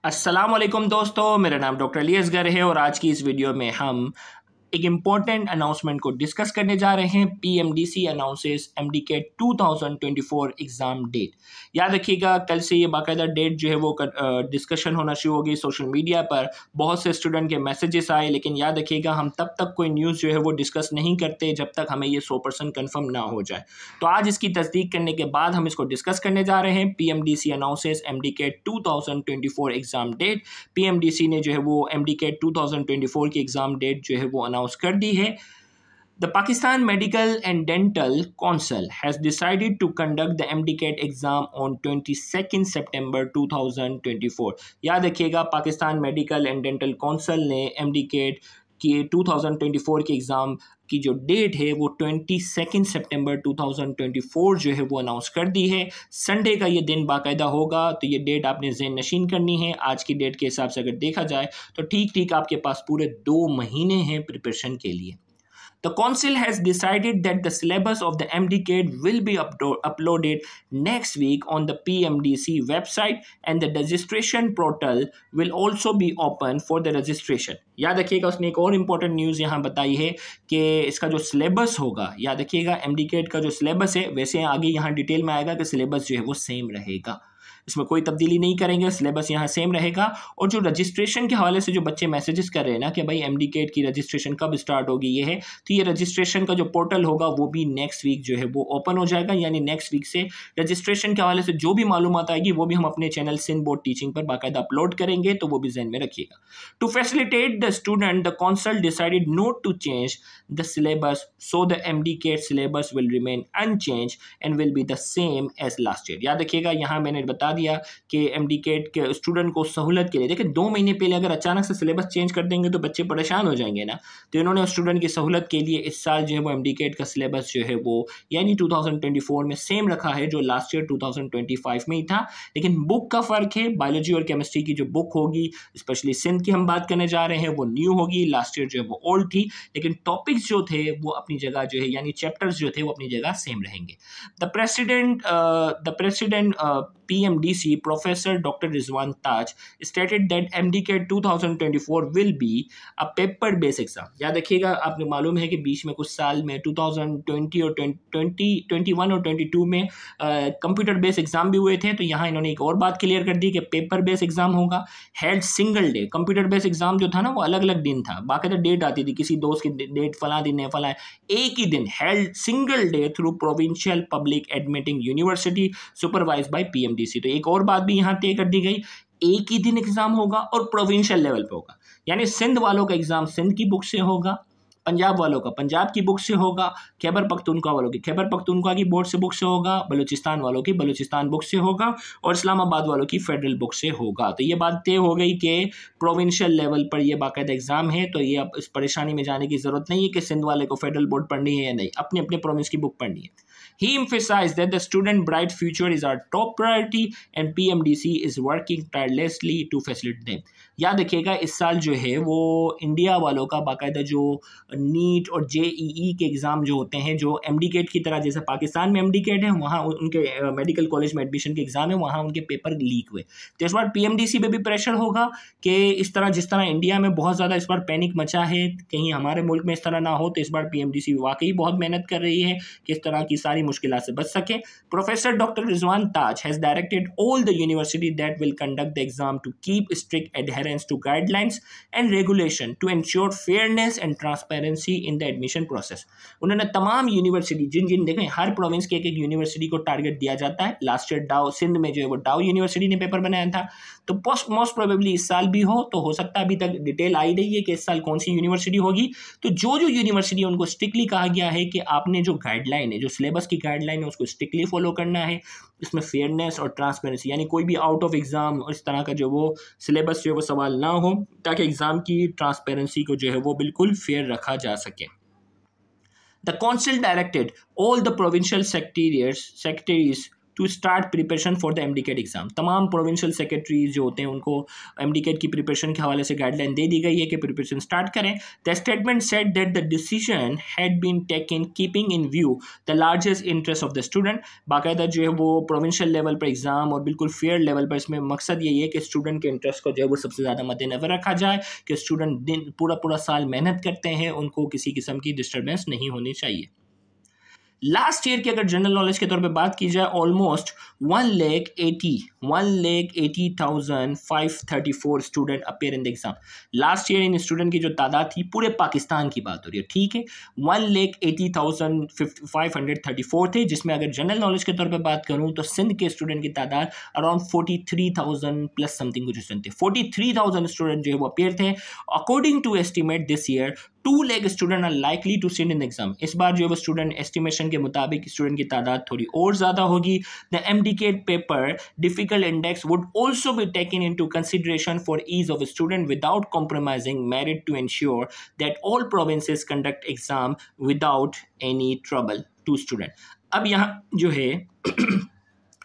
अस्सलाम वालेकुम दोस्तों, मेरा नाम डॉक्टर अली असगर है और आज की इस वीडियो में हम एक इम्पॉर्टेंट अनाउंसमेंट को डिस्कस करने जा रहे हैं। PMDC announces MDCAT 2024 exam date. याद रखिएगा, कल से ये बाकायदा डेट जो है वो डिस्कशन होना शुरू हो गई सोशल मीडिया पर। बहुत से स्टूडेंट के मैसेजेस आए, लेकिन याद रखिएगा हम तब तक कोई न्यूज़ जो है वो डिस्कस नहीं करते जब तक हमें ये 100% कन्फर्म ना हो जाए। तो आज इसकी तस्दीक करने के बाद हम इसको डिस्कस करने जा रहे हैं। PMDC announces MDCAT 2024 exam date. PMDC ने जो है वो एमडीकेट 2024 की एग्ज़ाम डेट जो है वो अनाउंस कर दी है। The Pakistan Medical and Dental Council has decided to conduct the MDCAT exam on 22nd September 2024। याद रखिएगा, Pakistan medical and dental council ने MDCAT की 2024 के एग्ज़ाम की जो डेट है वो 22 सितंबर 2024 जो है वो अनाउंस कर दी है। संडे का ये दिन बाकायदा होगा, तो ये डेट आपने ज़हन नशीन करनी है। आज की डेट के हिसाब से अगर देखा जाए तो ठीक आपके पास पूरे 2 महीने हैं प्रिपरेशन के लिए। The council has decided that the syllabus of the MDCAT will be uploaded next week on the PMDC website, and the registration portal will also be open for the registration। याद रखिएगा, उसने एक और important news यहाँ बताई है कि इसका जो सिलेबस होगा, याद रखिएगा MDCAT का जो सिलेबस है, वैसे आगे यहाँ डिटेल में आएगा कि सिलेबस जो है वो सेम रहेगा, इसमें कोई तब्दीली नहीं करेंगे, सिलेबस यहाँ सेम रहेगा। और जो रजिस्ट्रेशन के हवाले से जो बच्चे मैसेजेस कर रहे हैं ना कि भाई MDCAT की रजिस्ट्रेशन कब स्टार्ट होगी, ये है, तो ये रजिस्ट्रेशन का जो पोर्टल होगा वो भी नेक्स्ट वीक जो है वो ओपन हो जाएगा। यानी नेक्स्ट वीक से रजिस्ट्रेशन के हवाले से जो भी मालूमात आएगी वो भी हम अपने चैनल सिंध बोर्ड टीचिंग पर बाकायदा अपलोड करेंगे, तो वो भी जहन में रखिएगा। To facilitate the student, the council decided not to change the syllabus, so the MDCAT syllabus will remain unchange and will be the same as last year. याद रखिएगा, यहाँ मैंने बता दिया कि MDCAT के स्टूडेंट को सहूलत के लिए, देखिए 2 महीने पहले अगर अचानक से सिलेबस चेंज कर देंगे तो बच्चे परेशान हो जाएंगे ना, तो इन्होंने स्टूडेंट की सहूलत के लिए इस साल जो है वो MDCAT का सिलेबस जो है वो यानी 2024 में सेम रखा है जो लास्ट ईयर 2025 में ही था। लेकिन बुक का फ़र्क है, बायोलॉजी और केमिस्ट्री की जो बुक होगी, स्पेशली सिंध की हम बात करने जा रहे हैं, वो न्यू होगी, लास्ट ईयर जो है वो ओल्ड थी, लेकिन टॉपिक्स जो थे वो अपनी जगह जो है यानी चैप्टर्स जो थे वो अपनी जगह सेम रहेंगे। The president PMDC, Professor Dr. Rizwan Taj, stated that MDCAT 2024 will be a paper-based exam। याद रखिएगा, आपने मालूम है कि बीच में कुछ साल में 2020 और 2021 और 22 में कंप्यूटर बेस्ड एग्जाम भी हुए थे, तो यहाँ इन्होंने एक और बात क्लियर कर दी कि पेपर बेस्ड एग्जाम होगा, held single day. Computer based exam जो था ना वो अलग अलग दिन था, बाकायदा डेट आती थी, किसी दोस्त की डेट फला दिन है फला, एक ही दिन, held single day through provincial public admitting university supervise by PMDC। तो एक और बात भी यहाँ तय कर दी गई, एक ही दिन एग्जाम होगा और प्रोविंशियल लेवल पे होगा, यानी सिंध वालों का एग्जाम सिंध की बुक से होगा, पंजाब वालों का पंजाब की बुक से होगा, खैबर पख्तूनख्वा वालों की खैबर पख्तूनख्वा की बोर्ड से बुक से होगा, बलूचिस्तान वालों की बलूचिस्तान बुक से होगा और इस्लामाबाद वालों की फेडरल बुक से होगा। तो ये बात तय हो गई कि प्रोविंशियल लेवल पर ये बाकायदा एग्जाम है, तो ये अब इस परेशानी में जाने की ज़रूरत नहीं है कि सिंध वाले को फेडरल बोर्ड पढ़नी है या नहीं, अपने अपने प्रोविंस की बुक पढ़नी है। He emphasized that the student bright future is our top priority and PMDC is working tirelessly to facilitate them। याद रखिएगा, इस साल जो है वो इंडिया वालों का बाकायदा जो नीट और JEE के एग्ज़ाम जो होते हैं, जो MDCAT की तरह जैसे पाकिस्तान में MDCAT है, वहाँ उनके मेडिकल कॉलेज में एडमिशन के एग्ज़ाम है, वहाँ उनके पेपर लीक हुए। तो इस बार PMDC पे भी प्रेशर होगा कि इस तरह जिस तरह इंडिया में बहुत ज़्यादा इस बार पैनिक मचा है, कहीं हमारे मुल्क में इस तरह ना हो, तो इस बार PMDC वाकई बहुत मेहनत कर रही है कि इस तरह की सारी मुश्किलात से बच सके। Professor doctor Rizwan Taj has directed all the university that will conduct the exam to keep strict adherence to guidelines and regulation to ensure fairness and transparency in the admission process. उन्होंने तमाम यूनिवर्सिटी जिन देखें, हर प्रोविंस के एक university को target दिया जाता है। Last year डाउ सिंध में जो है वो डाउ यूनिवर्सिटी ने पेपर बनाया था, तो मोस्ट प्रोबेबली इस साल भी हो, तो हो सकता है अभी तक डिटेल आई रही है कि इस साल कौन सी यूनिवर्सिटी होगी। तो जो यूनिवर्सिटी उनको स्ट्रिक्टली कहा गया है कि आपने जो गाइडलाइन है, जो सिलेबस की गाइडलाइन है, उसको स्ट्रिक्टली फॉलो करना है, इसमें फेयरनेस और ट्रांसपेरेंसी, यानी कोई भी आउट ऑफ एग्जाम इस तरह का जो वो सिलेबस जो वो सवाल ना हो, ताकि एग्जाम की ट्रांसपेरेंसी को जो है वो बिल्कुल फेयर रखा जा सके। The council directed all the provincial secretaries to start preparation for the MDCAT exam. तमाम प्रोविंशियल सेक्रेटरीज जो होते हैं उनको एमडीकेट की प्रिपरेशन के हवाले से गाइडलाइन दे दी गई है कि प्रिपरेशन स्टार्ट करें। The statement said that the decision had been taken keeping in view the largest interest of the student. बाकायदा जो है वो प्रोविंशियल लेवल पर एग्जाम और बिल्कुल फेयर लेवल पर इसमें मकसद यही है कि स्टूडेंट के इंटरेस्ट को जो है वो सबसे ज़्यादा मद्देनजर रखा जाए कि स्टूडेंट दिन पूरा साल मेहनत करते हैं, उनको किसी किस्म की डिस्टर्बेंस नहीं होनी चाहिए। लास्ट ईयर की अगर जनरल नॉलेज के तौर पे बात की जाए, almost 1,80,534 student appear in the exam. Last year in student की जो तादाद थी, पूरे पाकिस्तान की बात हो रही है, ठीक है, 1,80,534 थे, जिसमें अगर जनरल नॉलेज के तौर पे बात करूं तो सिंध के स्टूडेंट की तादाद अराउंड 43,000 प्लस समथिंग कुछ स्टूडेंट थे। 43,000 स्टूडेंट जो है वो अपेयर थे। According to estimate this year 2 lakh student are likely to sit in exam. इस बार जो है वो स्टूडेंट एस्टिमेशन के मुताबिक स्टूडेंट की तादाद थोड़ी और ज़्यादा होगी। The MDCAT paper difficult index would also be taken into consideration for ease of student without compromising merit to ensure that all provinces conduct exam without any trouble to student. अब यहाँ जो है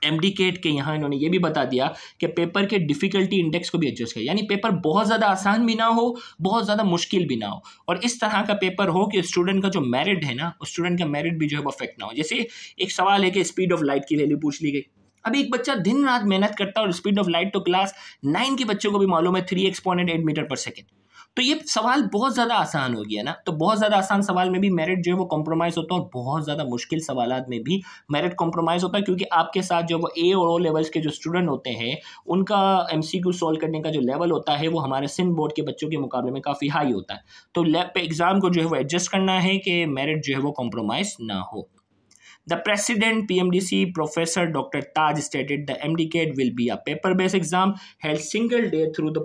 एमडीकेट के यहाँ इन्होंने ये भी बता दिया कि पेपर के डिफ़िकल्टी इंडेक्स को भी एडजस्ट करें, यानी पेपर बहुत ज़्यादा आसान भी ना हो, बहुत ज़्यादा मुश्किल भी ना हो, और इस तरह का पेपर हो कि स्टूडेंट का जो मेरिट है ना, उस स्टूडेंट का मेरिट भी जो है वो अफेक्ट ना हो। जैसे एक सवाल है कि स्पीड ऑफ लाइट की वैल्यू पूछ ली गई। अब एक बच्चा दिन रात मेहनत करता है और स्पीड ऑफ लाइट तो क्लास 9 के बच्चों को भी मालूम है 3 एक्सपोनेंट 8 मीटर पर सेकेंड। तो ये सवाल बहुत ज़्यादा आसान हो गया ना। तो बहुत ज़्यादा आसान सवाल में भी मेरिट जो है वो कॉम्प्रोमाइज़ होता है, और बहुत ज़्यादा मुश्किल सवालात में भी मेरिट कॉम्प्रोमाइज़ होता है, क्योंकि आपके साथ जो वो ए और ओ लेवल्स के जो स्टूडेंट होते हैं उनका एमसीक्यू सॉल्व करने का जो लेवल होता है वो हमारे सिंध बोर्ड के बच्चों के मुकाबले में काफ़ी हाई होता है। तो लैब पे एग्ज़ाम को जो है वो एडजस्ट करना है कि मेरिट जो है वो कॉम्प्रोमाइज़ ना हो। The President PMDC Professor Dr. Taj stated the MDCAT will be a paper-based exam held single day through the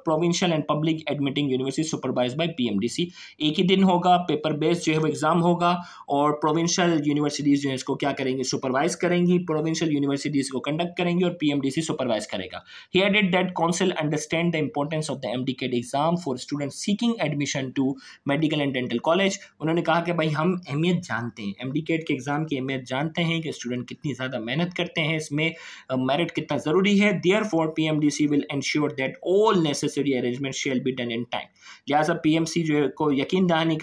provincial and public admitting universities supervised by PMDC। एक ही दिन होगा, पेपर बेस्ड जो है वो एग्जाम होगा, और प्रोविंशियल यूनिवर्सिटीज़ जो है इसको क्या करेंगे, सुपरवाइज करेंगी, प्रोविंशियल यूनिवर्सिटीज़ को कंडक्ट करेंगे और PMDC सुपरवाइज करेगा। He added that council understand the importance of the MDCAT exam for students seeking admission to medical and dental college। उन्होंने कहा कि भाई हम अहमियत जानते हैं, MDCAT के एग्जाम की अहमियत जानते हैं कि स्टूडेंट कितनी ज़्यादा मेहनत करते हैं, इसमें मेरिट कितना ज़रूरी है। Therefore PMDC will ensure that all necessary arrangement shall be done in time. लिहाजा PMC जो है को यकीन दहानी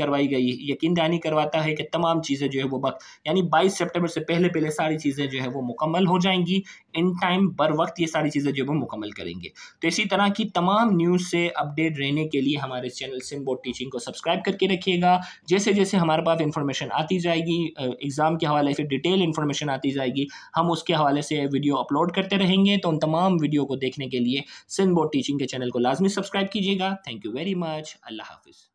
करवाता है कि तमाम चीज़ें जो है वो यानी 22 सितंबर से पहले सारी चीज़ें जो है वो मुकम्मल हो जाएंगी, इन टाइम बर वक्त ये सारी चीज़ें जो है वो मुकम्मल करेंगे। तो इसी तरह की तमाम न्यूज़ से अपडेट रहने के लिए हमारे चैनल सिंध बोर्ड टीचिंग को सब्सक्राइब करके रखिएगा। जैसे जैसे हमारे पास इंफॉर्मेशन आती जाएगी, एग्ज़ाम के हवाले से डिटेल इन्फॉर्मेशन आती जाएगी, हम उसके हवाले से वीडियो अपलोड करते रहेंगे। तो उन तमाम वीडियो को देखने के लिए सिंध बोर्ड टीचिंग के चैनल को लाजमी सब्सक्राइब कीजिएगा। Thank you very much. अल्लाह हाफिज़।